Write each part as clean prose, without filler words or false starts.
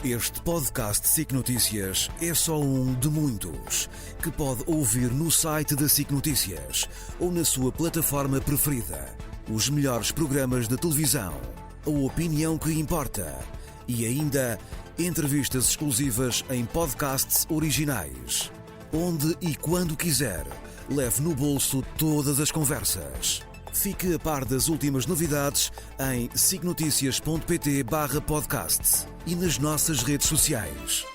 Este podcast SIC Notícias é só um de muitos que pode ouvir no site da SIC Notícias ou na sua plataforma preferida. Os melhores programas de televisão, a opinião que importa e ainda entrevistas exclusivas em podcasts originais. Onde e quando quiser, leve no bolso todas as conversas. Fique a par das últimas novidades em sicnoticias.pt/podcast e nas nossas redes sociais.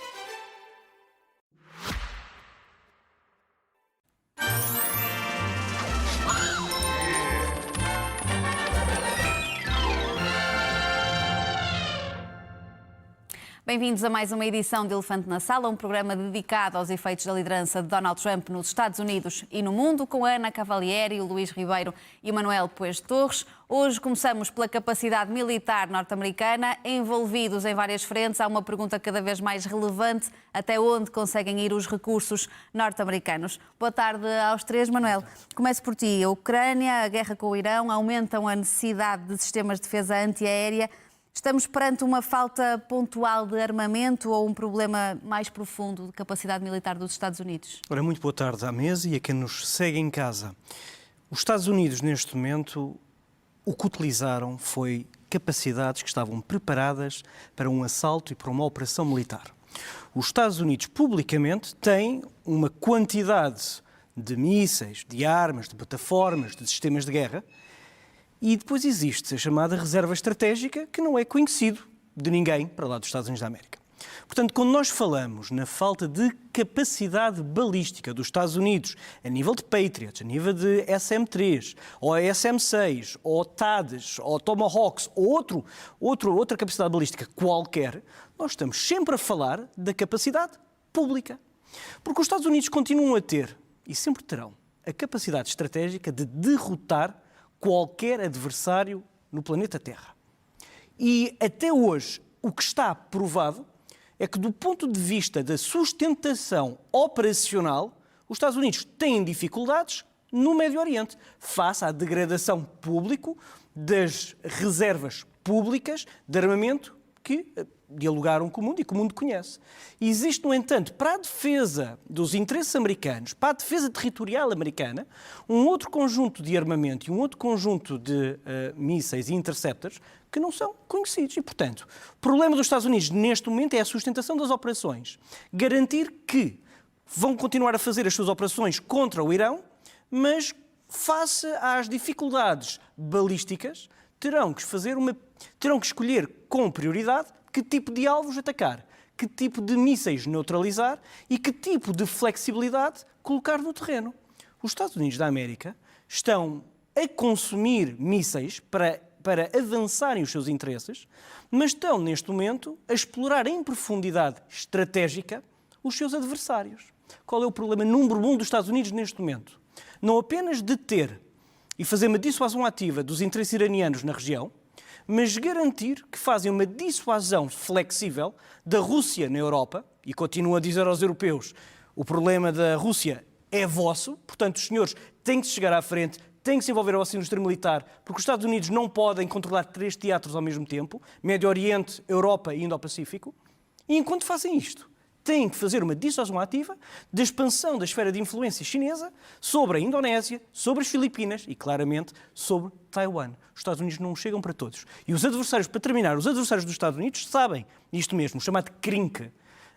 Bem-vindos a mais uma edição de Elefante na Sala, um programa dedicado aos efeitos da liderança de Donald Trump nos Estados Unidos e no mundo, com a Ana Cavalieri, o Luís Ribeiro e o Manuel Poes de Torres. Hoje começamos pela capacidade militar norte-americana. Envolvidos em várias frentes, há uma pergunta cada vez mais relevante: até onde conseguem ir os recursos norte-americanos? Boa tarde aos três. Manuel, começo por ti. A Ucrânia, a guerra com o Irão aumentam a necessidade de sistemas de defesa antiaérea. Estamos perante uma falta pontual de armamento ou um problema mais profundo de capacidade militar dos Estados Unidos? Ora, muito boa tarde à mesa e a quem nos segue em casa. Os Estados Unidos, neste momento, o que utilizaram foi capacidades que estavam preparadas para um assalto e para uma operação militar. Os Estados Unidos, publicamente, têm uma quantidade de mísseis, de armas, de plataformas, de sistemas de guerra. E depois existe a chamada reserva estratégica, que não é conhecido de ninguém para lá dos Estados Unidos da América. Portanto, quando nós falamos na falta de capacidade balística dos Estados Unidos, a nível de Patriots, a nível de SM-3, ou SM-6, ou THAADs, ou Tomahawks, ou outra capacidade balística qualquer, nós estamos sempre a falar da capacidade pública. Porque os Estados Unidos continuam a ter, e sempre terão, a capacidade estratégica de derrotar qualquer adversário no planeta Terra. E até hoje, o que está provado é que, do ponto de vista da sustentação operacional, os Estados Unidos têm dificuldades no Médio Oriente, face à degradação pública das reservas públicas de armamento que dialogaram com o mundo e que o mundo conhece. E existe, no entanto, para a defesa dos interesses americanos, para a defesa territorial americana, um outro conjunto de armamento e um outro conjunto de mísseis e interceptors que não são conhecidos. E, portanto, o problema dos Estados Unidos neste momento é a sustentação das operações. Garantir que vão continuar a fazer as suas operações contra o Irão, mas face às dificuldades balísticas, terão que escolher com prioridade que tipo de alvos atacar, que tipo de mísseis neutralizar e que tipo de flexibilidade colocar no terreno. Os Estados Unidos da América estão a consumir mísseis para avançarem os seus interesses, mas estão, neste momento, a explorar em profundidade estratégica os seus adversários. Qual é o problema número 1 dos Estados Unidos neste momento? Não apenas deter e fazer uma dissuasão ativa dos interesses iranianos na região, mas garantir que fazem uma dissuasão flexível da Rússia na Europa, e continuam a dizer aos europeus: o problema da Rússia é vosso, portanto os senhores têm que chegar à frente, têm que se envolver a vossa indústria militar, porque os Estados Unidos não podem controlar 3 teatros ao mesmo tempo, Médio Oriente, Europa e Indo-Pacífico, e enquanto fazem isto, têm que fazer uma dissuasão ativa da expansão da esfera de influência chinesa sobre a Indonésia, sobre as Filipinas e, claramente, sobre Taiwan. Os Estados Unidos não chegam para todos. E os adversários, para terminar, os adversários dos Estados Unidos sabem isto mesmo, o chamado CRINC.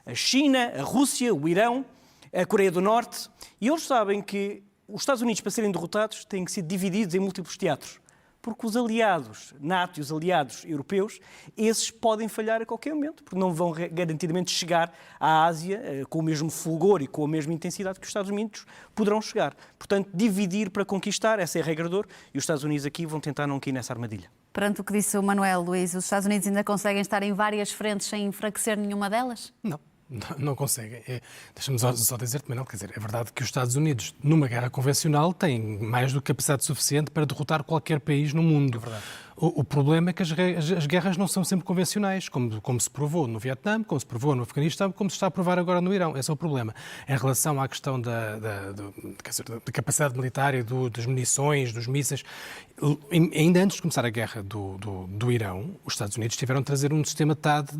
A China, a Rússia, o Irão, a Coreia do Norte. E eles sabem que os Estados Unidos, para serem derrotados, têm que ser divididos em múltiplos teatros. Porque os aliados NATO e os aliados europeus, esses podem falhar a qualquer momento, porque não vão garantidamente chegar à Ásia com o mesmo fulgor e com a mesma intensidade que os Estados Unidos poderão chegar. Portanto, dividir para conquistar, essa é a regra de ouro, e os Estados Unidos aqui vão tentar não cair nessa armadilha. Perante o que disse o Manuel, Luís, os Estados Unidos ainda conseguem estar em várias frentes sem enfraquecer nenhuma delas? Não conseguem. Deixa-me só dizer-te, Manuel, quer dizer, é verdade que os Estados Unidos, numa guerra convencional, têm mais do que capacidade suficiente para derrotar qualquer país no mundo. É verdade. O problema é que as guerras não são sempre convencionais, como se provou no Vietnã, como se provou no Afeganistão, como se está a provar agora no Irão. Esse é o problema. Em relação à questão da capacidade militar e das munições, dos mísseis, ainda antes de começar a guerra do Irão, os Estados Unidos tiveram de trazer um sistema THAAD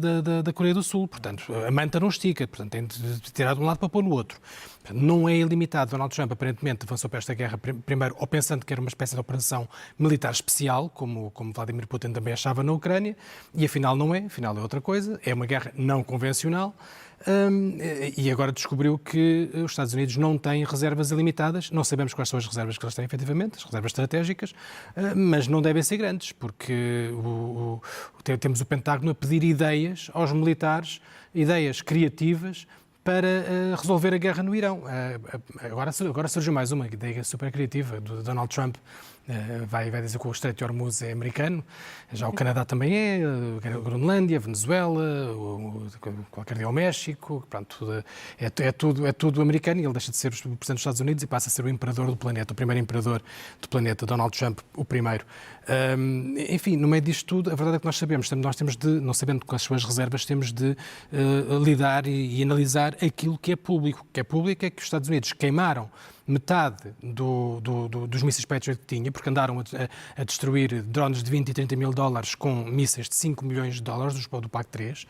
da Coreia do Sul. Portanto, a manta não estica, portanto, tem de tirar de um lado para pôr no outro. Não é ilimitado. Donald Trump, aparentemente, avançou para esta guerra primeiro ou pensando que era uma espécie de operação militar especial, como Vladimir Putin também achava na Ucrânia, e afinal não é, afinal é outra coisa, é uma guerra não convencional. E agora descobriu que os Estados Unidos não têm reservas ilimitadas. Não sabemos quais são as reservas que eles têm, efetivamente, as reservas estratégicas, mas não devem ser grandes, porque temos o Pentágono a pedir ideias aos militares, ideias criativas, para resolver a guerra no Irão. Agora surgiu mais uma ideia super criativa do Donald Trump. Vai dizer que o Estreito de Hormuz é americano, já o Canadá também é, a Groenlândia, a Venezuela, qualquer dia o México, pronto, é tudo americano, e ele deixa de ser o Presidente dos Estados Unidos e passa a ser o imperador do planeta, o primeiro imperador do planeta, Donald Trump, o primeiro. Enfim, no meio disto tudo, a verdade é que nós temos de, não sabendo com as suas reservas, temos de lidar e analisar aquilo que é público. O que é público é que os Estados Unidos queimaram metade dos mísseis Patriot que tinha, porque andaram a destruir drones de 20 e 30 mil dólares com mísseis de 5 milhões de dólares do PAC-3.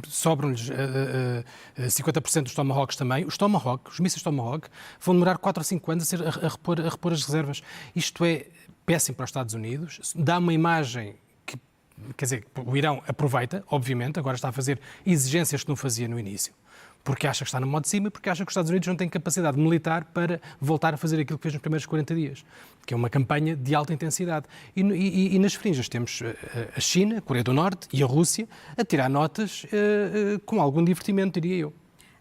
Sobram-lhes 50% dos Tomahawks também. Os mísseis Tomahawk vão demorar 4 ou 5 anos a repor as reservas. Isto é péssimo para os Estados Unidos, dá uma imagem que, quer dizer, o Irão aproveita, obviamente, agora está a fazer exigências que não fazia no início, porque acha que está no modo de cima e porque acha que os Estados Unidos não têm capacidade militar para voltar a fazer aquilo que fez nos primeiros 40 dias, que é uma campanha de alta intensidade. E nas frinjas temos a China, a Coreia do Norte e a Rússia a tirar notas com algum divertimento, diria eu.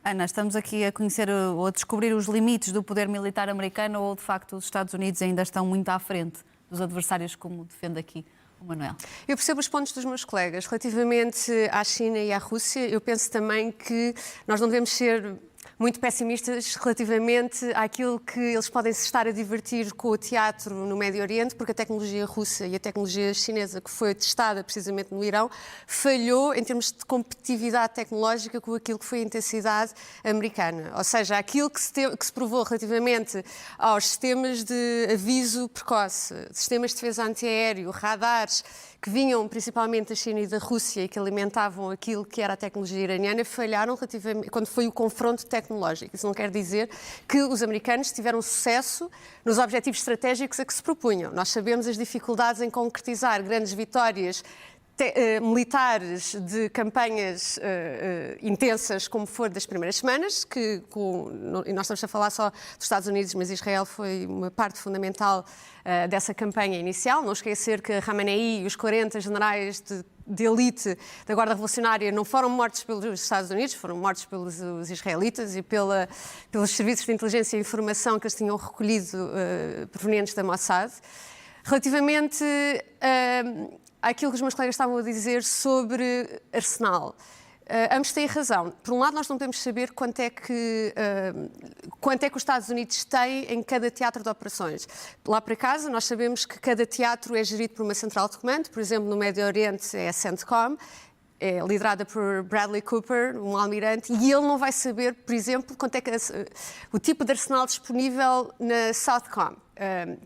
Ana, estamos aqui a conhecer ou a descobrir os limites do poder militar americano, ou de facto os Estados Unidos ainda estão muito à frente dos adversários, como defende aqui o Manuel? Eu percebo os pontos dos meus colegas. Relativamente à China e à Rússia, eu penso também que nós não devemos ser muito pessimistas relativamente àquilo que eles podem se estar a divertir com o teatro no Médio Oriente, porque a tecnologia russa e a tecnologia chinesa, que foi testada precisamente no Irão, falhou em termos de competitividade tecnológica com aquilo que foi a intensidade americana. Ou seja, aquilo que se provou relativamente aos sistemas de aviso precoce, sistemas de defesa antiaéreo, radares, que vinham principalmente da China e da Rússia e que alimentavam aquilo que era a tecnologia iraniana, falharam relativamente quando foi o confronto tecnológico. Isso não quer dizer que os americanos tiveram sucesso nos objetivos estratégicos a que se propunham. Nós sabemos as dificuldades em concretizar grandes vitórias militares de campanhas intensas, como for das primeiras semanas, e nós estamos a falar só dos Estados Unidos, mas Israel foi uma parte fundamental dessa campanha inicial. Não esquecer que Khamenei e os 40 generais de elite da Guarda Revolucionária não foram mortos pelos Estados Unidos, foram mortos pelos israelitas e pelos serviços de inteligência e informação que eles tinham recolhido provenientes da Mossad. Relativamente àquilo que os meus colegas estavam a dizer sobre arsenal, ambos têm razão. Por um lado, nós não podemos saber quanto é que os Estados Unidos têm em cada teatro de operações. Lá para casa, nós sabemos que cada teatro é gerido por uma central de comando. Por exemplo, no Médio Oriente é a CENTCOM, é liderada por Bradley Cooper, um almirante, e ele não vai saber, por exemplo, quanto é que o tipo de arsenal disponível na SOUTHCOM,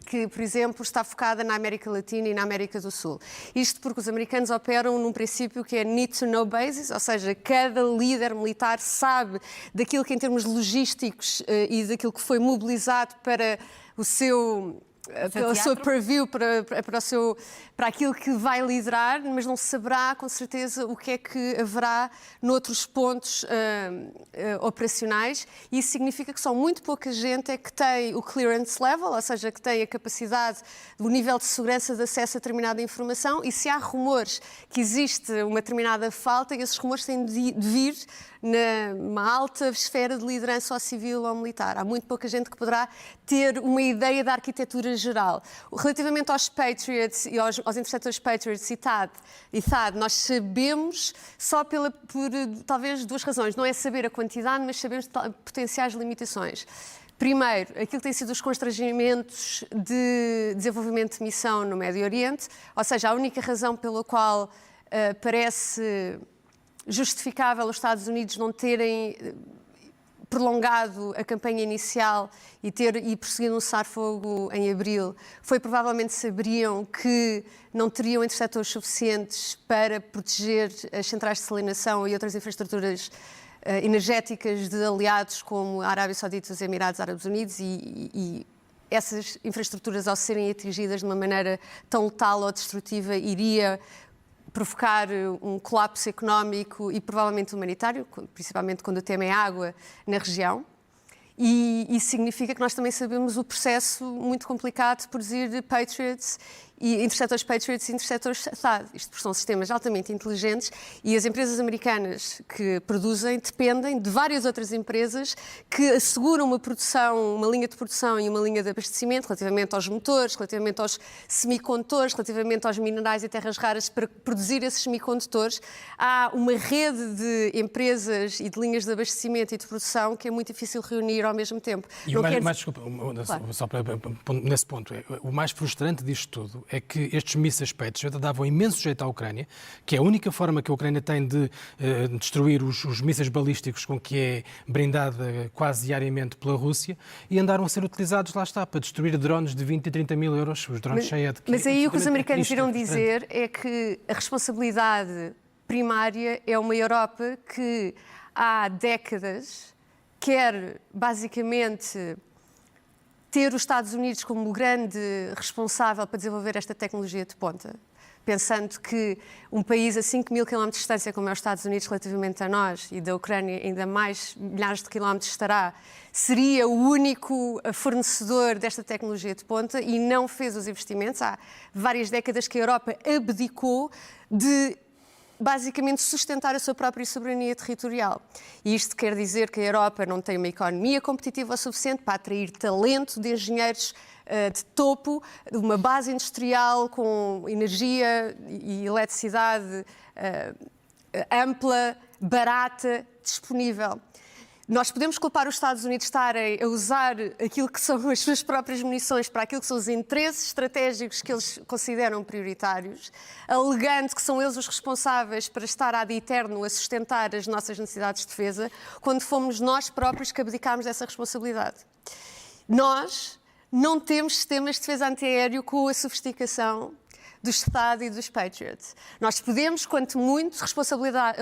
que, por exemplo, está focada na América Latina e na América do Sul. Isto porque os americanos operam num princípio que é need to know basis, ou seja, cada líder militar sabe daquilo que em termos logísticos e daquilo que foi mobilizado para o seu purview, para aquilo que vai liderar, mas não saberá com certeza o que é que haverá noutros pontos operacionais, e isso significa que só muito pouca gente é que tem o clearance level, ou seja, que tem a capacidade, o nível de segurança de acesso a determinada informação, e se há rumores que existe uma determinada falta, esses rumores têm de vir numa alta esfera de liderança ou civil ou militar. Há muito pouca gente que poderá ter uma ideia da arquitetura geral. Relativamente aos Patriots e aos interceptores Patriots e THAAD, nós sabemos só por talvez duas razões. Não é saber a quantidade, mas sabemos potenciais limitações. Primeiro, aquilo que tem sido os constrangimentos de desenvolvimento de missão no Médio Oriente, ou seja, a única razão pela qual parece justificável os Estados Unidos não terem prolongado a campanha inicial e prosseguido um cessar-fogo em abril, foi provavelmente sabiam que não teriam interceptores suficientes para proteger as centrais de salinação e outras infraestruturas energéticas de aliados como a Arábia Saudita e os Emirados Árabes Unidos e essas infraestruturas, ao serem atingidas de uma maneira tão letal ou destrutiva, iria provocar um colapso económico e provavelmente humanitário, principalmente quando o tema é água, na região. E isso significa que nós também sabemos o processo muito complicado de produzir Patriots e interceptores Patriots e interceptores THAAD. Isto são sistemas altamente inteligentes e as empresas americanas que produzem dependem de várias outras empresas que asseguram uma produção, uma linha de produção e uma linha de abastecimento relativamente aos motores, relativamente aos semicondutores, relativamente aos minerais e terras raras para produzir esses semicondutores. Há uma rede de empresas e de linhas de abastecimento e de produção que é muito difícil reunir ao mesmo tempo. E desculpa, claro. Só nesse ponto, o mais frustrante disto tudo é que estes mísseis Patriot davam imenso jeito à Ucrânia, que é a única forma que a Ucrânia tem de destruir os mísseis balísticos com que é brindada quase diariamente pela Rússia, e andaram a ser utilizados, lá está, para destruir drones de 20 e 30 mil euros, os drones Shahed. Mas aí o que os americanos irão dizer é que a responsabilidade primária é uma Europa que há décadas quer basicamente ter os Estados Unidos como o grande responsável para desenvolver esta tecnologia de ponta, pensando que um país a 5 mil quilómetros de distância como é os Estados Unidos relativamente a nós e da Ucrânia ainda mais milhares de quilómetros estará, seria o único fornecedor desta tecnologia de ponta e não fez os investimentos. Há várias décadas que a Europa abdicou de basicamente sustentar a sua própria soberania territorial. E isto quer dizer que a Europa não tem uma economia competitiva o suficiente para atrair talento de engenheiros de topo, de uma base industrial com energia e eletricidade ampla, barata, disponível. Nós podemos culpar os Estados Unidos de estarem a usar aquilo que são as suas próprias munições para aquilo que são os interesses estratégicos que eles consideram prioritários, alegando que são eles os responsáveis para estar ad eterno a sustentar as nossas necessidades de defesa, quando fomos nós próprios que abdicámos dessa responsabilidade. Nós não temos sistemas de defesa antiaéreo com a sofisticação do Estado e dos Patriots. Nós podemos, quanto muito, responsabilizar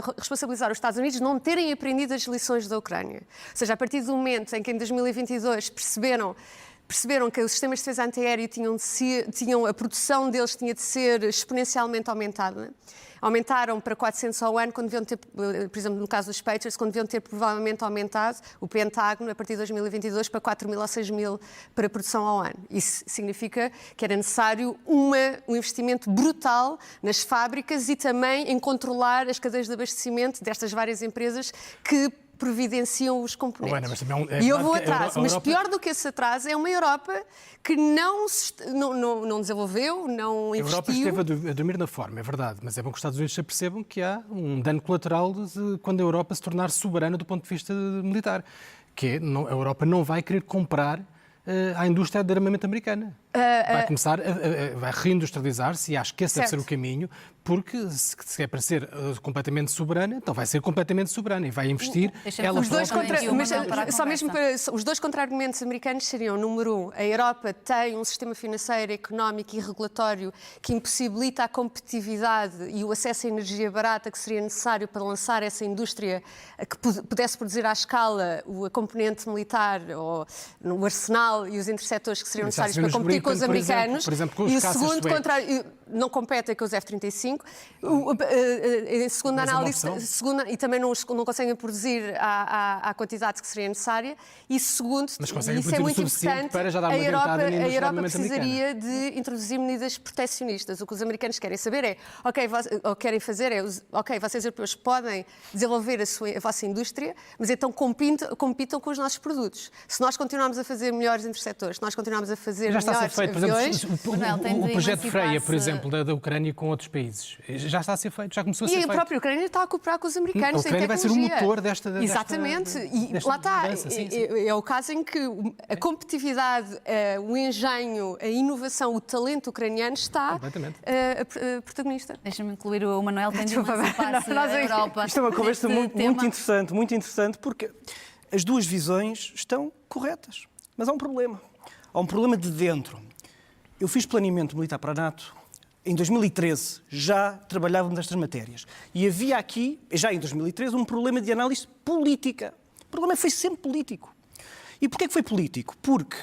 os Estados Unidos não terem aprendido as lições da Ucrânia. Ou seja, a partir do momento em que em 2022 perceberam que os sistemas de defesa antiaéreo a produção deles tinha de ser exponencialmente aumentada. Aumentaram para 400 ao ano, quando deviam ter, por exemplo, no caso dos Patriots, quando deviam ter provavelmente aumentado o Pentágono, a partir de 2022, para 4 mil ou 6 mil para produção ao ano. Isso significa que era necessário um investimento brutal nas fábricas e também em controlar as cadeias de abastecimento destas várias empresas que providenciam os componentes. E houve um atraso. Mas pior do que esse atraso é uma Europa que não desenvolveu, não investiu. A Europa esteve a dormir na forma, é verdade, mas é bom que os Estados Unidos se percebam que há um dano colateral quando a Europa se tornar soberana do ponto de vista militar, que é, a Europa não vai querer comprar à indústria de armamento americana. Vai começar, vai reindustrializar-se e acho que esse deve ser o caminho, porque se é para ser completamente soberana, então vai ser completamente soberana e vai investir ela própria. Os dois contra-argumentos americanos seriam, número um, a Europa tem um sistema financeiro, económico e regulatório que impossibilita a competitividade e o acesso à energia barata que seria necessário para lançar essa indústria que pudesse produzir à escala a componente militar ou o arsenal e os interceptores que seriam necessários para competir com os americanos. Por exemplo, com os e o segundo não competem com os F-35. Em segunda análise, e também não conseguem produzir a quantidade que seria necessária. E segundo, e isso é muito importante, a Europa precisaria de introduzir medidas proteccionistas. O que os americanos querem saber é, vocês europeus podem desenvolver a vossa indústria, mas então compitam com os nossos produtos. Se nós continuarmos a fazer melhores interceptores, se nós continuarmos a fazer melhores feito, por aviões. exemplo, Manuel, tem de o projeto Freia, por emancipar-se. exemplo, da Ucrânia com outros países. Já está a ser feito, já começou a ser E a feito. própria Ucrânia está a cooperar com os americanos. A Ucrânia em vai ser o tecnologia. motor desta Exatamente. E desta lá está. mudança, sim, sim. É o caso em que a competitividade, o engenho, a inovação, o talento ucraniano está Completamente. protagonista. Deixa-me incluir o Manuel, tem de Desculpa, emancipar-se nós a aqui- Europa. Isto é uma conversa deste muito tema. interessante, porque as duas visões estão corretas. Mas há um problema. Há um problema de dentro. Eu fiz planeamento militar para a NATO. Em 2013 já trabalhávamos nestas matérias. E havia aqui, já em 2013, um problema de análise política. O problema foi sempre político. E porquê que foi político? Porque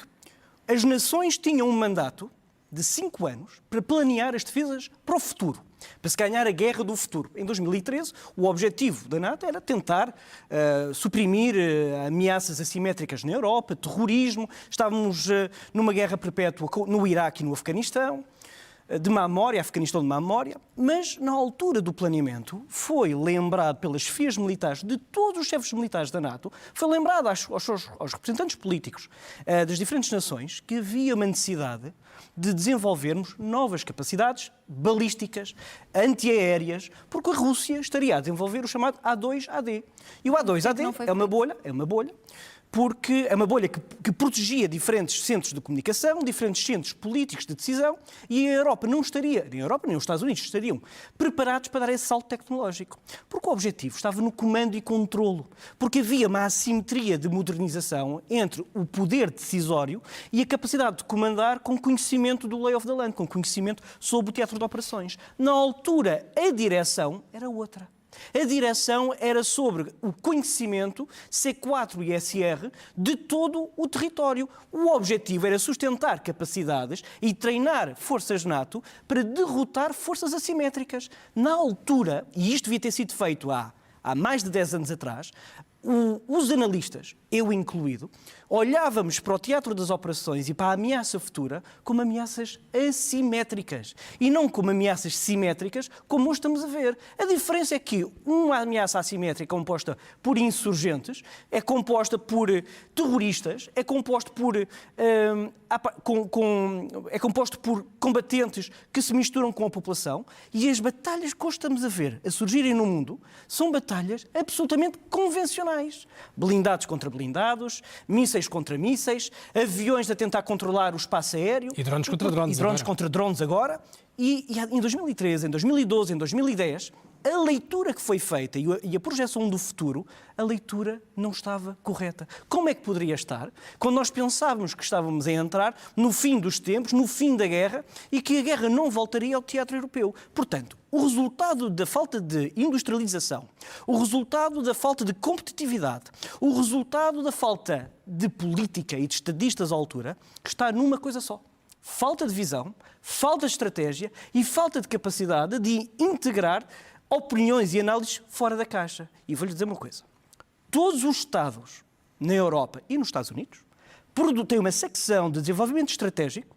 as nações tinham um mandato de 5 anos para planear as defesas para o futuro, para se ganhar a guerra do futuro. Em 2013, o objetivo da NATO era tentar suprimir ameaças assimétricas na Europa, terrorismo. Estávamos numa guerra perpétua no Iraque e no Afeganistão, de má memória, Afeganistão de má memória, mas na altura do planeamento foi lembrado pelas chefias militares de todos os chefes militares da NATO, foi lembrado aos representantes políticos das diferentes nações que havia uma necessidade de desenvolvermos novas capacidades balísticas, antiaéreas, porque a Rússia estaria a desenvolver o chamado A2AD. E o A2AD é uma bolha, porque é uma bolha que protegia diferentes centros de comunicação, diferentes centros políticos de decisão, e a Europa não estaria, nem a Europa nem os Estados Unidos estariam preparados para dar esse salto tecnológico. Porque o objetivo estava no comando e controlo, porque havia uma assimetria de modernização entre o poder decisório e a capacidade de comandar com conhecimento do lay of the land, com conhecimento sobre o teatro de operações. Na altura, a direção era outra. A direção era sobre o conhecimento C4 e SR de todo o território. O objetivo era sustentar capacidades e treinar forças NATO para derrotar forças assimétricas. Na altura, e isto devia ter sido feito há mais de 10 anos atrás, os analistas, eu incluído, olhávamos para o teatro das operações e para a ameaça futura como ameaças assimétricas e não como ameaças simétricas, como hoje estamos a ver. A diferença é que uma ameaça assimétrica é composta por insurgentes, é composta por terroristas, é composto por combatentes que se misturam com a população, e as batalhas que hoje estamos a ver a surgirem no mundo são batalhas absolutamente convencionais. Blindados contra blindados, mísseis contra mísseis, aviões a tentar controlar o espaço aéreo. E drones contra drones. E drones agora. contra drones agora. E em 2013, em 2012, em 2010, a leitura que foi feita e a projeção do futuro, a leitura não estava correta. Como é que poderia estar quando nós pensávamos que estávamos a entrar no fim dos tempos, no fim da guerra, e que a guerra não voltaria ao teatro europeu? Portanto, o resultado da falta de industrialização, o resultado da falta de competitividade, o resultado da falta de política e de estadistas à altura, está numa coisa só. Falta de visão, falta de estratégia e falta de capacidade de integrar opiniões e análises fora da caixa. E vou-lhe dizer uma coisa. Todos os Estados na Europa e nos Estados Unidos têm uma secção de desenvolvimento estratégico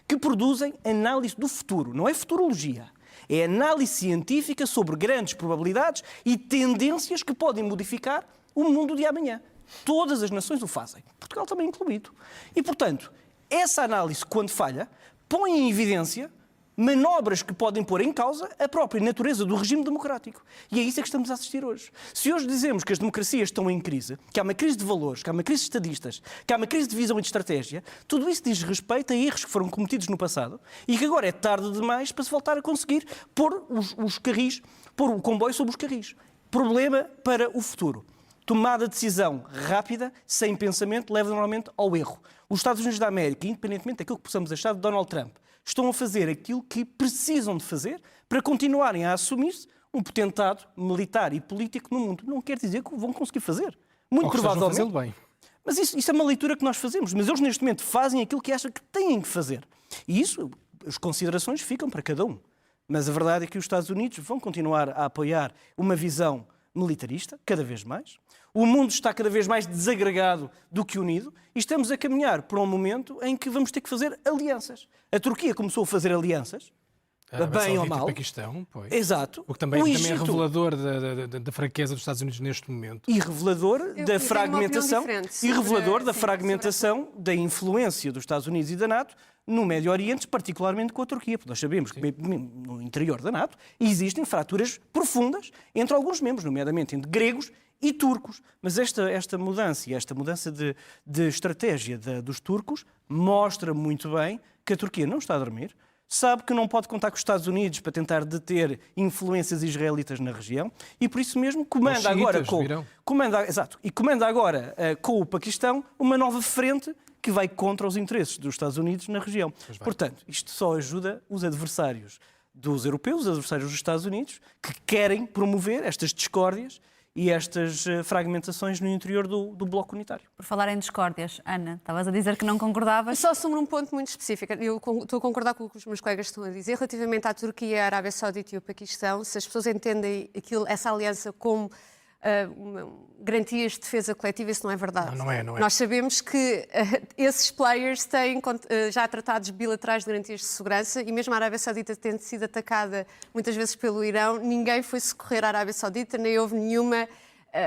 que produzem análise do futuro. Não é futurologia. É análise científica sobre grandes probabilidades e tendências que podem modificar o mundo de amanhã. Todas as nações o fazem. Portugal também incluído. E, portanto, essa análise, quando falha, põe em evidência manobras que podem pôr em causa a própria natureza do regime democrático. E é isso que estamos a assistir hoje. Se hoje dizemos que as democracias estão em crise, que há uma crise de valores, que há uma crise de estadistas, que há uma crise de visão e de estratégia, tudo isso diz respeito a erros que foram cometidos no passado e que agora é tarde demais para se voltar a conseguir pôr pôr o comboio sobre os carris. Problema para o futuro. Tomada de decisão rápida, sem pensamento, leva normalmente ao erro. Os Estados Unidos da América, independentemente daquilo que possamos achar de Donald Trump, estão a fazer aquilo que precisam de fazer para continuarem a assumir-se um potentado militar e político no mundo. Não quer dizer que vão conseguir fazer. Muito Ou que estejam a provavelmente. fazê-lo bem. Mas isso é uma leitura que nós fazemos. Mas eles, neste momento, fazem aquilo que acham que têm que fazer. E isso, as considerações ficam para cada um. Mas a verdade é que os Estados Unidos vão continuar a apoiar uma visão militarista, cada vez mais. O mundo está cada vez mais desagregado do que unido e estamos a caminhar para um momento em que vamos ter que fazer alianças. A Turquia começou a fazer alianças, bem ou mal. O Paquistão, pois. Exato. O que também, O também é Egito. revelador da fraqueza dos Estados Unidos neste momento. E revelador Eu da tenho fragmentação uma opinião diferente e revelador sobre- da sim, fragmentação da influência dos Estados Unidos e da NATO no Médio Oriente, particularmente com a Turquia, porque nós sabemos que no interior da NATO existem fraturas profundas entre alguns membros, nomeadamente entre gregos e turcos. Mas esta mudança de estratégia dos turcos mostra muito bem que a Turquia não está a dormir, sabe que não pode contar com os Estados Unidos para tentar deter influências israelitas na região e por isso mesmo comanda agora com o Paquistão uma nova frente que vai contra os interesses dos Estados Unidos na região. Portanto, isto só ajuda os adversários dos europeus, os adversários dos Estados Unidos, que querem promover estas discórdias e estas fragmentações no interior do bloco unitário. Por falar em discórdias, Ana, estavas a dizer que não concordavas? Só sobre um ponto muito específico. Eu estou a concordar com o que os meus colegas estão a dizer. Relativamente à Turquia, a Arábia Saudita e o Paquistão, se as pessoas entendem essa aliança como garantias de defesa coletiva, isso não é verdade. Não é. Nós sabemos que esses players têm já tratados bilaterais de garantias de segurança e mesmo a Arábia Saudita tendo sido atacada muitas vezes pelo Irão, ninguém foi socorrer a Arábia Saudita, nem houve nenhuma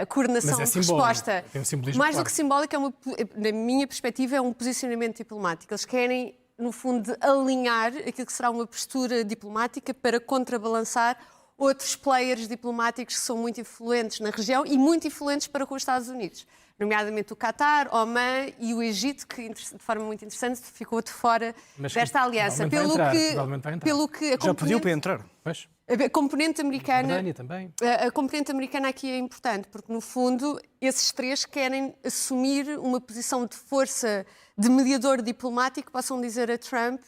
coordenação de resposta. Tem um simbolismo Mais claro. do que simbólico, na minha perspectiva, é um posicionamento diplomático. Eles querem, no fundo, alinhar aquilo que será uma postura diplomática para contrabalançar outros players diplomáticos que são muito influentes na região e muito influentes para com os Estados Unidos, nomeadamente o Qatar, Oman e o Egito, que de forma muito interessante ficou de fora desta aliança. Pelo que Já pediu para entrar. Pois. A componente americana, também. a componente americana aqui é importante, porque no fundo esses três querem assumir uma posição de força de mediador diplomático, possam dizer a Trump,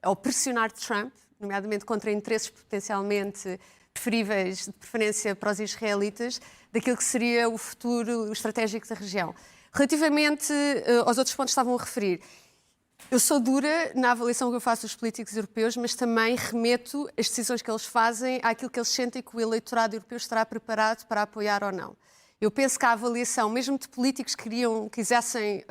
ou pressionar Trump, nomeadamente contra interesses potencialmente preferíveis, de preferência para os israelitas, daquilo que seria o futuro estratégico da região. Relativamente aos outros pontos que estavam a referir, eu sou dura na avaliação que eu faço dos políticos europeus, mas também remeto as decisões que eles fazem àquilo que eles sentem que o eleitorado europeu estará preparado para apoiar ou não. Eu penso que a avaliação, mesmo de políticos que quisessem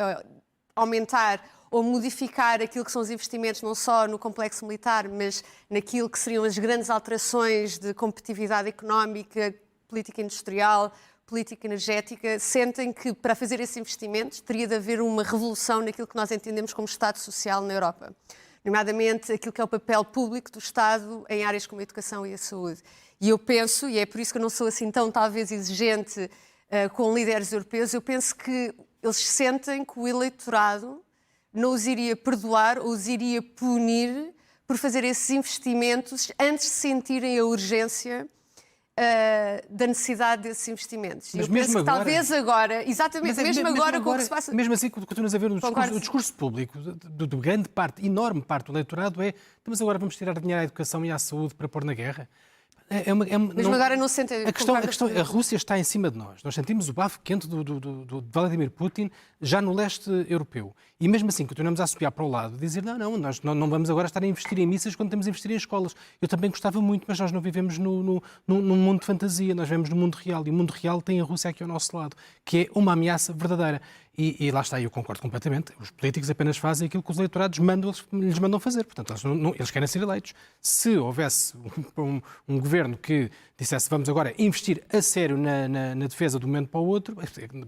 aumentar ou modificar aquilo que são os investimentos, não só no complexo militar, mas naquilo que seriam as grandes alterações de competitividade económica, política industrial, política energética, sentem que para fazer esses investimentos teria de haver uma revolução naquilo que nós entendemos como Estado Social na Europa. Nomeadamente aquilo que é o papel público do Estado em áreas como a educação e a saúde. E eu penso, e é por isso que eu não sou assim tão talvez exigente com líderes europeus, eu penso que eles sentem que o eleitorado não os iria perdoar ou os iria punir por fazer esses investimentos antes de sentirem a urgência da necessidade desses investimentos. Mas eu penso que agora, talvez agora, exatamente, mesmo agora com o que se passa... Mesmo assim, continuas a ver o discurso público de grande parte, enorme parte do eleitorado mas agora vamos tirar dinheiro à educação e à saúde para pôr na guerra. Mesmo agora não se sente... A Rússia está em cima de nós. Nós sentimos o bafo quente do Vladimir Putin já no leste europeu. E mesmo assim continuamos a assobiar para o lado, dizer nós não vamos agora estar a investir em mísseis quando temos a investir em escolas. Eu também gostava muito, mas nós não vivemos num mundo de fantasia, nós vivemos no mundo real. E o mundo real tem a Rússia aqui ao nosso lado, que é uma ameaça verdadeira. E lá está, eu concordo completamente. Os políticos apenas fazem aquilo que os eleitorados lhes mandam fazer. Portanto, eles querem ser eleitos. Se houvesse um governo que dissesse vamos agora investir a sério na defesa de um momento para o outro,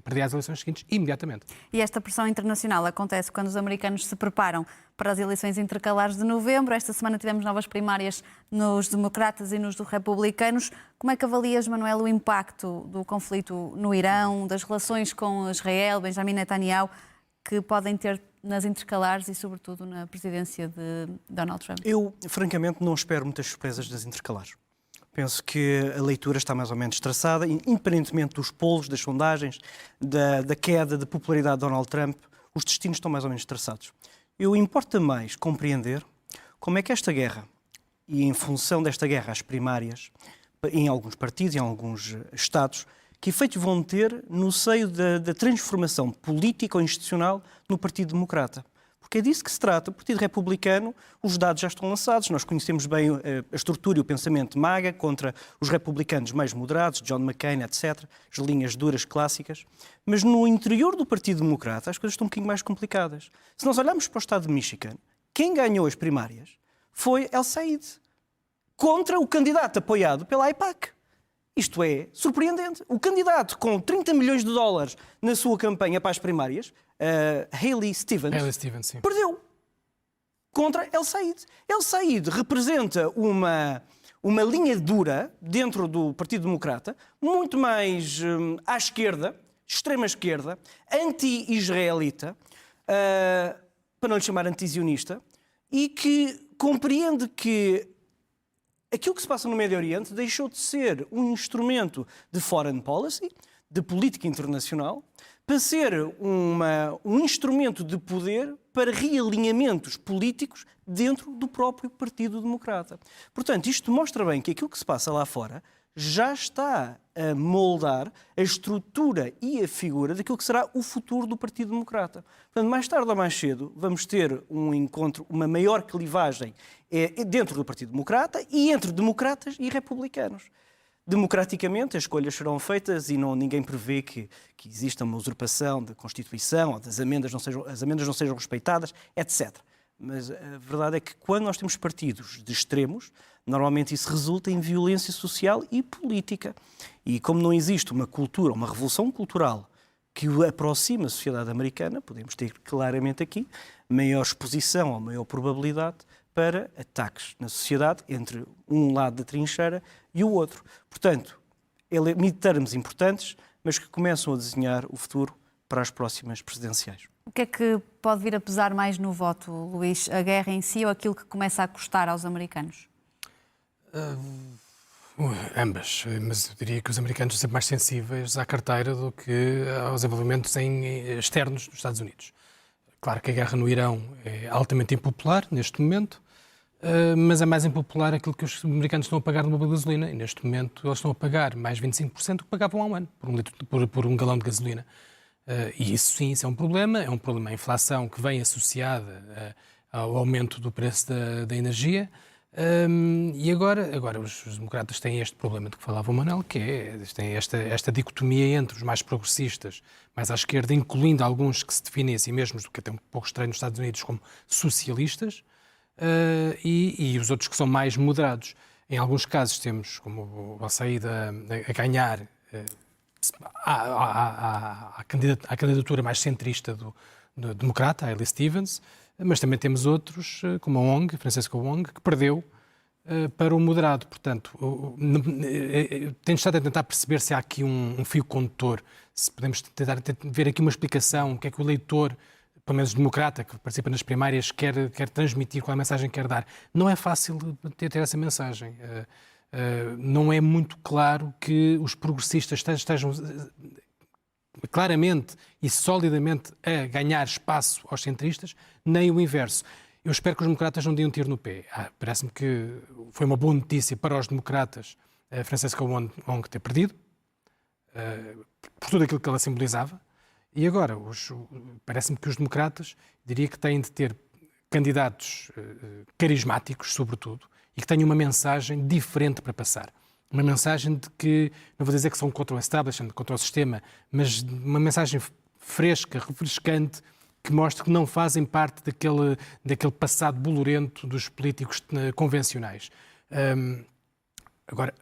perdia as eleições seguintes imediatamente. E esta pressão internacional acontece quando os americanos se preparam para as eleições intercalares de novembro. Esta semana tivemos novas primárias nos democratas e nos republicanos. Como é que avalias, Manuel, o impacto do conflito no Irão, das relações com Israel, Benjamin Netanyahu, que podem ter nas intercalares e, sobretudo, na presidência de Donald Trump? Eu, francamente, não espero muitas surpresas das intercalares. Penso que a leitura está mais ou menos traçada, independentemente dos polos, das sondagens, da queda de popularidade de Donald Trump, os destinos estão mais ou menos traçados. Importa mais compreender como é que esta guerra, e em função desta guerra, as primárias, em alguns partidos, em alguns estados, que efeitos vão ter no seio da transformação política ou institucional no Partido Democrata. Porque é disso que se trata. O Partido Republicano, os dados já estão lançados, nós conhecemos bem a estrutura e o pensamento MAGA contra os republicanos mais moderados, John McCain, etc., as linhas duras clássicas. Mas no interior do Partido Democrata as coisas estão um bocadinho mais complicadas. Se nós olharmos para o estado de Michigan, quem ganhou as primárias foi El Said, contra o candidato apoiado pela AIPAC. Isto é surpreendente. O candidato com 30 milhões de dólares na sua campanha para as primárias, Haley Stevens, sim. perdeu. contra El Said. El Said representa uma linha dura dentro do Partido Democrata, muito mais à esquerda, extrema esquerda, anti-israelita, para não lhe chamar anti-zionista, e que compreende que aquilo que se passa no Médio Oriente deixou de ser um instrumento de foreign policy, de política internacional, para ser um instrumento de poder para realinhamentos políticos dentro do próprio Partido Democrata. Portanto, isto mostra bem que aquilo que se passa lá fora já está a moldar a estrutura e a figura daquilo que será o futuro do Partido Democrata. Portanto, mais tarde ou mais cedo, vamos ter um encontro, uma maior clivagem dentro do Partido Democrata e entre democratas e republicanos. Democraticamente, as escolhas serão feitas e ninguém prevê que exista uma usurpação da Constituição, ou as emendas não sejam respeitadas, etc. Mas a verdade é que quando nós temos partidos de extremos, normalmente isso resulta em violência social e política. E como não existe uma cultura, uma revolução cultural que aproxima a sociedade americana, podemos ter claramente aqui maior exposição ou maior probabilidade para ataques na sociedade entre um lado da trincheira e o outro. Portanto, termos importantes, mas que começam a desenhar o futuro para as próximas presidenciais. O que é que pode vir a pesar mais no voto, Luís? A guerra em si ou aquilo que começa a custar aos americanos? Ambas, mas eu diria que os americanos são sempre mais sensíveis à carteira do que aos envolvimentos externos dos Estados Unidos. Claro que a guerra no Irão é altamente impopular neste momento, mas é mais impopular aquilo que os americanos estão a pagar no barril de gasolina. E neste momento eles estão a pagar mais 25% do que pagavam há um ano por um galão de gasolina. E isso sim, isso é um problema a inflação que vem associada ao aumento do preço da energia. E agora os democratas têm este problema de que falava o Manuel, que têm esta dicotomia entre os mais progressistas, mais à esquerda, incluindo alguns que se definem a si mesmos, o que é até um pouco estranho nos Estados Unidos, como socialistas, e os outros que são mais moderados. Em alguns casos temos, como o Al-Said a ganhar a candidatura mais centrista do democrata, a Ellie Stevens, mas também temos outros, como a Francesca Wong, que perdeu para o moderado. Portanto, tenho estado a tentar perceber se há aqui um fio condutor, se podemos tentar ver aqui uma explicação, o que é que o eleitor, pelo menos democrata, que participa nas primárias, quer transmitir, qual é a mensagem que quer dar. Não é fácil ter essa mensagem. Não é muito claro que os progressistas estejam claramente e solidamente a ganhar espaço aos centristas, nem o inverso. Eu espero que os democratas não deem um tiro no pé. Parece-me que foi uma boa notícia para os democratas a Francesca Wong ter perdido, por tudo aquilo que ela simbolizava. E agora, parece-me que os democratas, diria que têm de ter candidatos carismáticos, sobretudo, e que tenham uma mensagem diferente para passar. Uma mensagem de que, não vou dizer que são contra o establishment, contra o sistema, mas uma mensagem fresca, refrescante, que mostra que não fazem parte daquele passado bolorento dos políticos convencionais. Agora,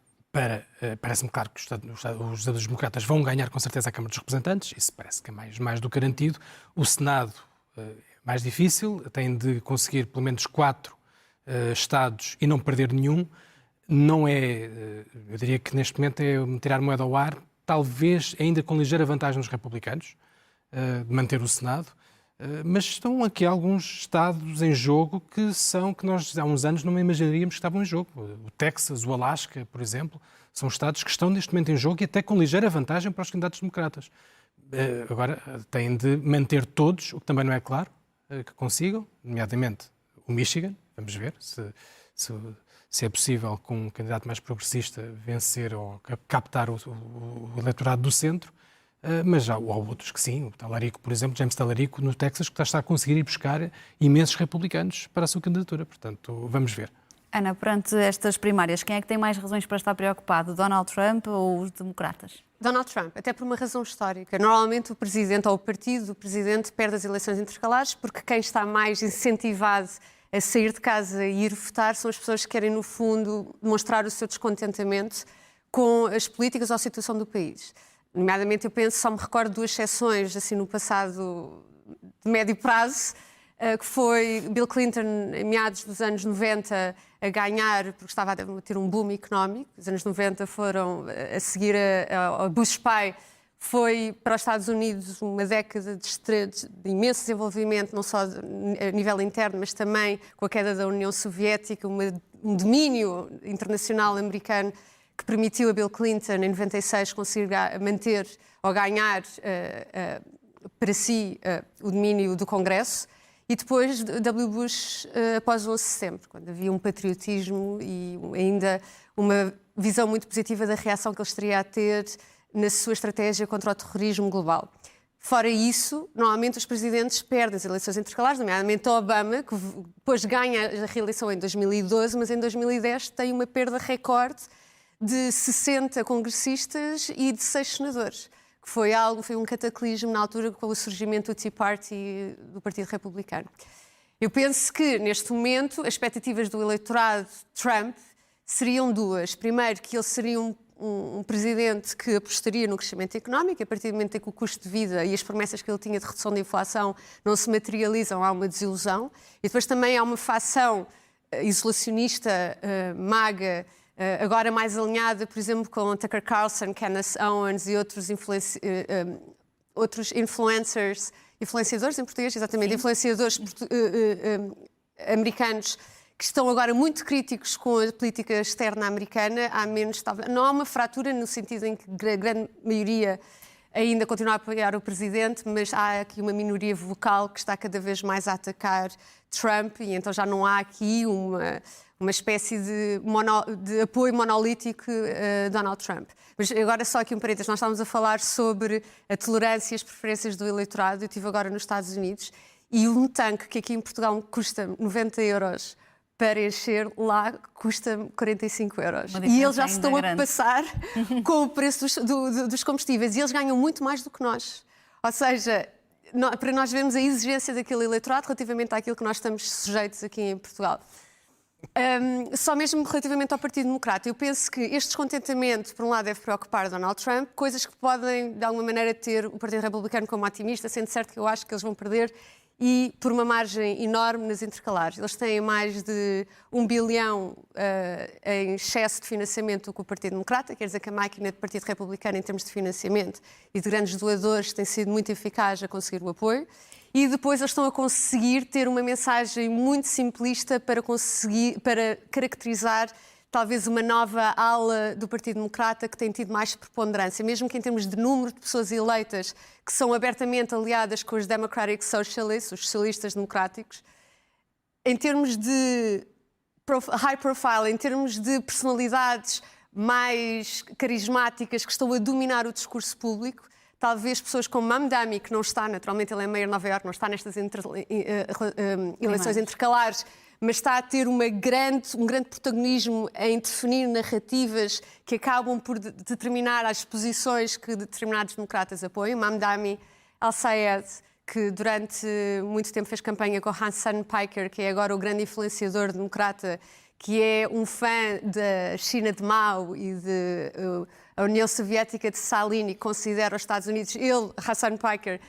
parece-me claro que os democratas vão ganhar com certeza a Câmara dos Representantes, isso parece que é mais do que garantido. O Senado é mais difícil, tem de conseguir pelo menos 4 estados e não perder nenhum. Não é, eu diria que neste momento é tirar moeda ao ar, talvez ainda com ligeira vantagem dos republicanos, de manter o Senado, mas estão aqui alguns estados em jogo que nós há uns anos não imaginaríamos que estavam em jogo. O Texas, o Alasca, por exemplo, são estados que estão neste momento em jogo e até com ligeira vantagem para os candidatos democratas. Agora, têm de manter todos, o que também não é claro que consigam, nomeadamente o Michigan, vamos ver se é possível, com um candidato mais progressista, vencer ou captar o eleitorado do centro, mas há outros que sim. O Talarico, por exemplo, James Talarico, no Texas, que está a conseguir ir buscar imensos republicanos para a sua candidatura. Portanto, vamos ver. Ana, perante estas primárias, quem é que tem mais razões para estar preocupado? Donald Trump ou os democratas? Donald Trump, até por uma razão histórica. Normalmente o presidente ou o partido do presidente perde as eleições intercalares porque quem está mais incentivado a sair de casa e ir votar são as pessoas que querem, no fundo, demonstrar o seu descontentamento com as políticas ou a situação do país. Nomeadamente, eu penso, só me recordo 2 exceções, assim, no passado de médio prazo, que foi Bill Clinton, em meados dos anos 90, a ganhar, porque estava a ter um boom económico. Os anos 90 foram a seguir a Bush pai. Foi para os Estados Unidos uma década de imenso desenvolvimento, não só a nível interno, mas também com a queda da União Soviética, um domínio internacional americano que permitiu a Bill Clinton, em 96, conseguir manter ou ganhar para si o domínio do Congresso. E depois W. Bush após o 11 de setembro, quando havia um patriotismo e ainda uma visão muito positiva da reação que ele estaria a ter na sua estratégia contra o terrorismo global. Fora isso, normalmente os presidentes perdem as eleições intercalares, nomeadamente Obama, que depois ganha a reeleição em 2012, mas em 2010 tem uma perda recorde de 60 congressistas e de 6 senadores. Foi um cataclismo na altura com o surgimento do Tea Party do Partido Republicano. Eu penso que, neste momento, as expectativas do eleitorado Trump seriam duas. Primeiro, que ele seria um presidente que apostaria no crescimento económico, a partir do momento em que o custo de vida e as promessas que ele tinha de redução da inflação não se materializam, há uma desilusão. E depois também há uma facção isolacionista, maga, agora mais alinhada, por exemplo, com Tucker Carlson, Candace Owens e outros influenciadores em português, exatamente, influenciadores americanos que estão agora muito críticos com a política externa americana. Não há uma fratura no sentido em que a grande maioria ainda continua a apoiar o presidente, mas há aqui uma minoria vocal que está cada vez mais a atacar Trump e então já não há aqui uma espécie de apoio monolítico a Donald Trump. Mas agora só aqui um parênteses, nós estávamos a falar sobre a tolerância e as preferências do eleitorado. Eu estive agora nos Estados Unidos e um tanque que aqui em Portugal custa 90 euros para encher, lá custa 45 euros. E eles já se estão a passar com o preço dos combustíveis e eles ganham muito mais do que nós. Ou seja, para nós vermos a exigência daquele eleitorado relativamente àquilo que nós estamos sujeitos aqui em Portugal. Só mesmo relativamente ao Partido Democrata, eu penso que este descontentamento, por um lado, deve preocupar Donald Trump, coisas que podem, de alguma maneira, ter o Partido Republicano como otimista, sendo certo que eu acho que eles vão perder e por uma margem enorme nas intercalares. Eles têm mais de 1 bilhão em excesso de financiamento do que o Partido Democrata, quer dizer que a máquina do Partido Republicano, em termos de financiamento e de grandes doadores, tem sido muito eficaz a conseguir o apoio. E depois eles estão a conseguir ter uma mensagem muito simplista para caracterizar talvez uma nova ala do Partido Democrata que tem tido mais preponderância, mesmo que em termos de número de pessoas eleitas que são abertamente aliadas com os Democratic Socialists, os socialistas democráticos, em termos de high profile, em termos de personalidades mais carismáticas que estão a dominar o discurso público, talvez pessoas como Mamdani, que não está, naturalmente ele é mayor de Nova Iorque, não está nestas eleições intercalares, mas está a ter um grande protagonismo em definir narrativas que acabam por determinar as posições que determinados democratas apoiam. Mamdani Al-Sayed, que durante muito tempo fez campanha com Hassan Piker, que é agora o grande influenciador democrata, que é um fã da China de Mao e da União Soviética de Stalin e considera os Estados Unidos, ele, Hassan Piker,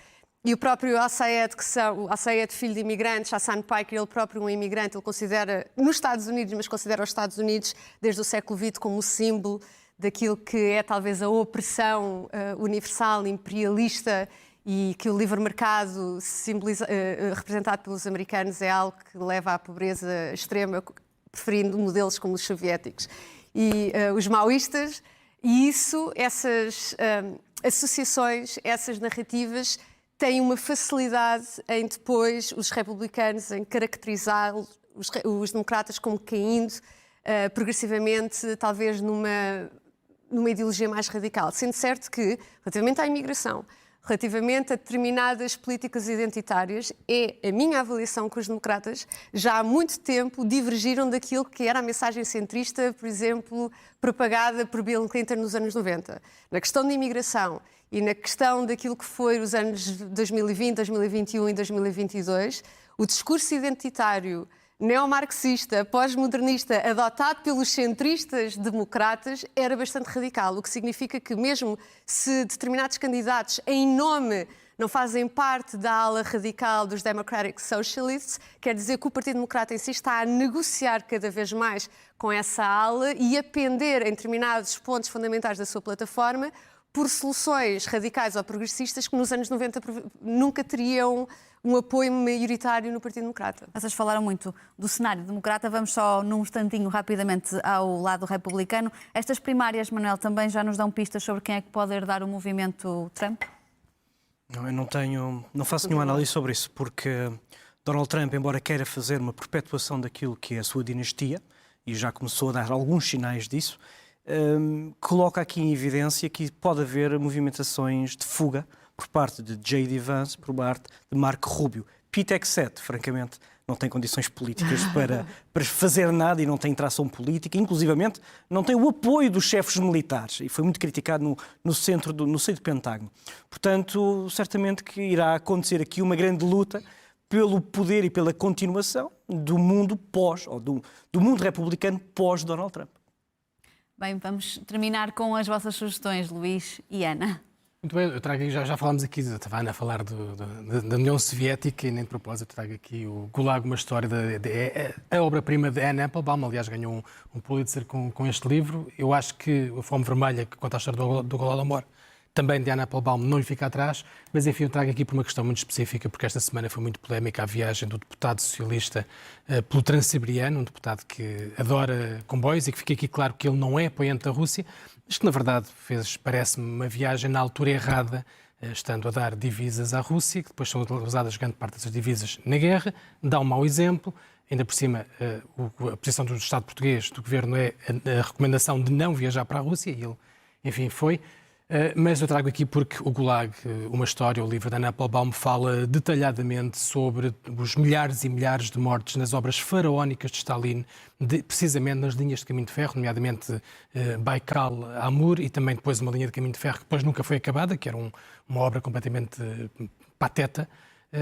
e o próprio Al-Sayed, o Al-Sayed, filho de imigrantes, Hassan Piker, ele próprio um imigrante, ele considera, nos Estados Unidos, mas considera os Estados Unidos desde o século XX como o símbolo daquilo que é talvez a opressão universal, imperialista, e que o livre mercado representado pelos americanos é algo que leva à pobreza extrema, preferindo modelos como os soviéticos e os maoístas. E essas associações, essas narrativas têm uma facilidade em depois os republicanos em caracterizar os democratas como caindo progressivamente, talvez numa ideologia mais radical. Sendo certo que, relativamente à imigração, relativamente a determinadas políticas identitárias, é a minha avaliação que os democratas já há muito tempo divergiram daquilo que era a mensagem centrista, por exemplo, propagada por Bill Clinton nos anos 90. Na questão da imigração e na questão daquilo que foi os anos 2020, 2021 e 2022, o discurso identitário neomarxista, pós-modernista, adotado pelos centristas democratas, era bastante radical, o que significa que mesmo se determinados candidatos, em nome não fazem parte da ala radical dos Democratic Socialists, quer dizer que o Partido Democrata em si está a negociar cada vez mais com essa ala e a pender em determinados pontos fundamentais da sua plataforma por soluções radicais ou progressistas que nos anos 90 nunca teriam um apoio maioritário no Partido Democrata. Vocês falaram muito do cenário democrata, vamos só num instantinho rapidamente ao lado republicano. Estas primárias, Manuel, também já nos dão pistas sobre quem é que pode herdar o movimento Trump? Não, eu não faço nenhuma análise sobre isso, porque Donald Trump, embora queira fazer uma perpetuação daquilo que é a sua dinastia, e já começou a dar alguns sinais disso, coloca aqui em evidência que pode haver movimentações de fuga por parte de J.D. Vance, por parte de Marco Rubio. Pete Hegseth, francamente, não tem condições políticas para fazer nada e não tem tração política, inclusivamente não tem o apoio dos chefes militares e foi muito criticado no seio do Pentágono. Portanto, certamente que irá acontecer aqui uma grande luta pelo poder e pela continuação do mundo do mundo republicano pós-Donald Trump. Bem, vamos terminar com as vossas sugestões, Luís e Ana. Muito bem, eu trago aqui, já falámos aqui, estava a Ana a falar da União Soviética e nem de propósito trago aqui o Gulag, uma história a obra-prima de Anne Applebaum, aliás ganhou um Pulitzer com este livro. Eu acho que a Fome Vermelha, que conta a história do Holodomor, também de Anne Applebaum, não lhe fica atrás, mas enfim, eu trago aqui por uma questão muito específica, porque esta semana foi muito polémica a viagem do deputado socialista pelo Transiberiano, um deputado que adora comboios e que fica aqui claro que ele não é apoiante da Rússia, mas que na verdade parece-me uma viagem na altura errada, estando a dar divisas à Rússia, que depois são usadas grande parte dessas divisas na guerra, dá um mau exemplo. Ainda por cima, a posição do Estado português, do Governo, é a recomendação de não viajar para a Rússia, e ele, enfim, foi. Mas eu trago aqui porque o Gulag, uma história, o livro da Anne Applebaum, fala detalhadamente sobre os milhares e milhares de mortes nas obras faraónicas de Stalin, precisamente nas linhas de caminho de ferro, nomeadamente Baikal-Amur, e também depois uma linha de caminho de ferro que depois nunca foi acabada, que era uma obra completamente pateta,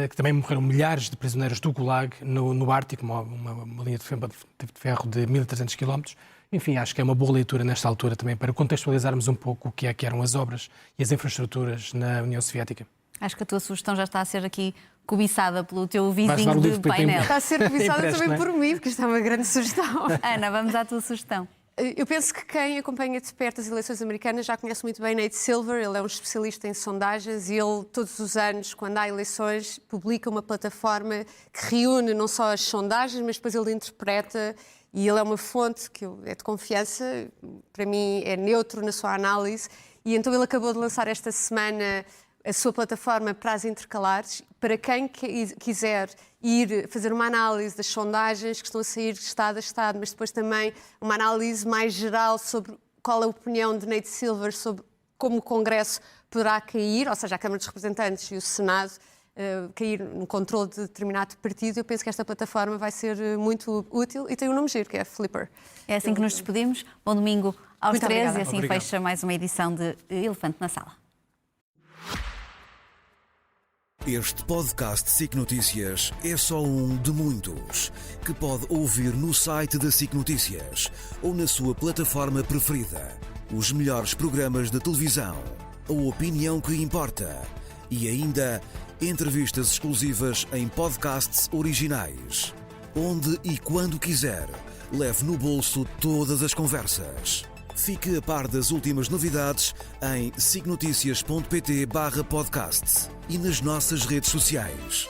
que também morreram milhares de prisioneiros do Gulag no Ártico, uma linha de ferro de 1.300 km. Enfim, acho que é uma boa leitura nesta altura também para contextualizarmos um pouco o que eram as obras e as infraestruturas na União Soviética. Acho que a tua sugestão já está a ser aqui cobiçada pelo teu vizinho de painel. Está a ser cobiçada também por mim, porque isto é uma grande sugestão. Ana, vamos à tua sugestão. Eu penso que quem acompanha de perto as eleições americanas já conhece muito bem Nate Silver. Ele é um especialista em sondagens e ele, todos os anos, quando há eleições, publica uma plataforma que reúne não só as sondagens, mas depois ele interpreta. E ele é uma fonte que é de confiança, para mim é neutro na sua análise. E então ele acabou de lançar esta semana a sua plataforma para as intercalares. Para quem quiser ir fazer uma análise das sondagens que estão a sair de Estado a Estado, mas depois também uma análise mais geral sobre qual é a opinião de Nate Silver sobre como o Congresso poderá cair, ou seja, a Câmara dos Representantes e o Senado, cair no controle de determinado partido, eu penso que esta plataforma vai ser muito útil e tem um nome giro, que é Flipper. É assim que nos despedimos. Bom domingo aos Muito 13 obrigada. e assim Obrigado. fecha mais uma edição de Elefante na Sala. Este podcast SIC Notícias é só um de muitos que pode ouvir no site da SIC Notícias ou na sua plataforma preferida. Os melhores programas de televisão, a opinião que importa e ainda entrevistas exclusivas em podcasts originais. Onde e quando quiser, leve no bolso todas as conversas. Fique a par das últimas novidades em sicnoticias.pt/podcast e nas nossas redes sociais.